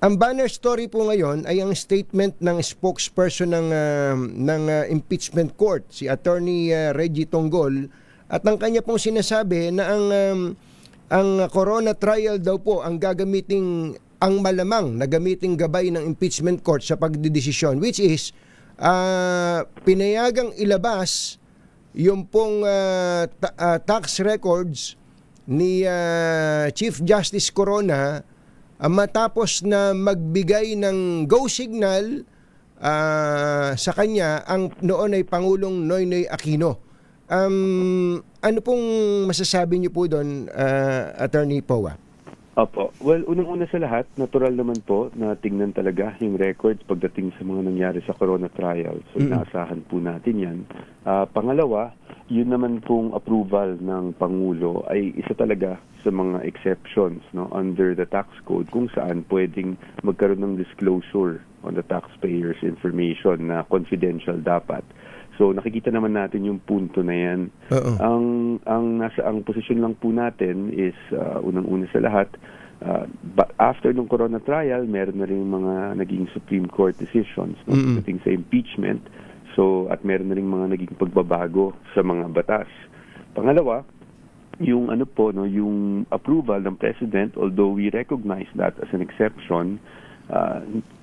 Ang banner story po ngayon ay ang statement ng spokesperson ng impeachment court, si Attorney Reggie Tonggol, at ang kanya pong sinasabi na ang corona trial daw po ang gagamiting, ang malamang na gamiting gabay ng impeachment court sa pagdidesisyon, which is pinayagang ilabas yung pong tax records ni Chief Justice Corona matapos na magbigay ng go signal sa kanya ang noon ay Pangulong Noynoy Aquino. Ano pong masasabi niyo po doon, Attorney Powa? Opo. Well, unang-una sa lahat, natural naman po na tingnan talaga yung records pagdating sa mga nangyari sa corona trial. So, inaasahan po natin yan. Pangalawa, yun naman pong approval ng Pangulo ay isa talaga sa mga exceptions, no, under the tax code kung saan pwedeng magkaroon ng disclosure on the taxpayers' information na confidential dapat. So nakikita naman natin yung punto na yan. Ang posisyon lang po natin is unang-una sa lahat, after ng corona trial, meron na rin mga naging Supreme Court decisions pagdating sa impeachment. So at meron na rin mga naging pagbabago sa mga batas. Pangalawa, yung yung approval ng President, although we recognize that as an exception,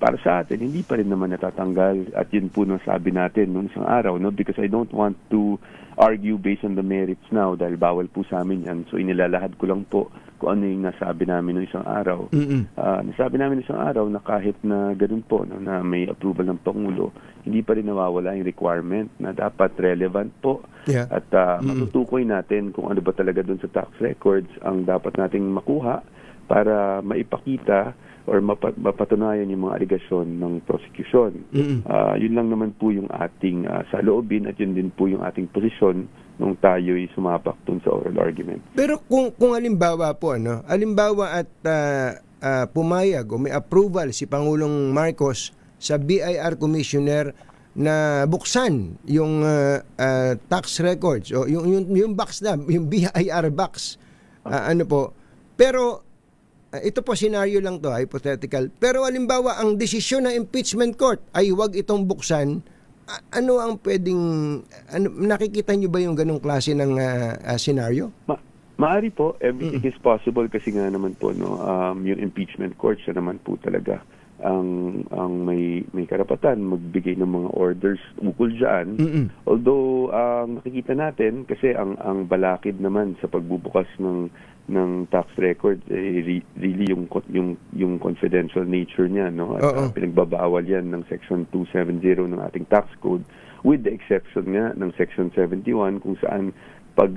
para sa atin, hindi pa rin naman natatanggal, at yun po nang sabi natin noong isang araw, no? Because I don't want to argue based on the merits now dahil bawal po sa amin yan. So inilalahad ko lang po kung ano yung nasabi namin noong isang araw. Nasabi namin isang araw na kahit na ganun po, no, na may approval ng Pangulo, hindi pa rin nawawala yung requirement na dapat relevant po. At matutukoy natin kung ano ba talaga dun sa tax records ang dapat nating makuha para maipakita or mapatunayan yung mga aligasyon ng prosecution. Yun lang naman po yung ating saloobin at yun din po yung ating posisyon nung tayo'y sumapak dun sa oral argument. Pero kung halimbawa po, halimbawa at pumayag o may approval si Pangulong Marcos sa BIR Commissioner na buksan yung tax records o yung box na, yung BIR box, pero ito po, scenario lang to, hypothetical. Pero halimbawa, ang desisyon ng impeachment court ay huwag itong buksan. Ano ang pwedeng, nakikita nyo ba yung ganong klase ng scenario? Maari po, everything is possible kasi nga naman po, no, yung impeachment court, siya naman po talaga ang may karapatan magbigay ng mga orders ukol dyan. Although, nakikita natin, kasi ang balakid naman sa pagbubukas ng tax record really yung confidential nature niya, no, at pinagbabawal yan ng section 270 ng ating tax code, with the exception nga ng section 71 kung saan pag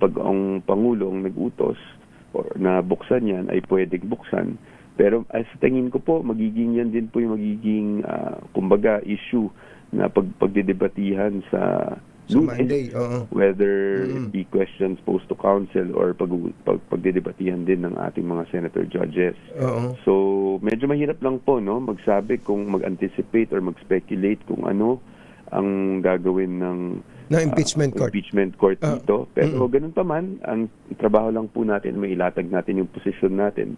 ang Pangulo ang nag-utos or na buksan yan ay pwedeng buksan. Pero as tingin ko po, magiging yan din po yung magiging kumbaga issue na pagdedebatihan sa Monday, whether it be questions posed to council or pagdedebatihan din ng ating mga senator judges. So medyo mahirap lang po, no, magsabi kung mag-anticipate or mag-speculate kung ano ang gagawin ng impeachment court dito. Pero ganun pa man, ang trabaho lang po natin, mailatag natin yung posisyon natin.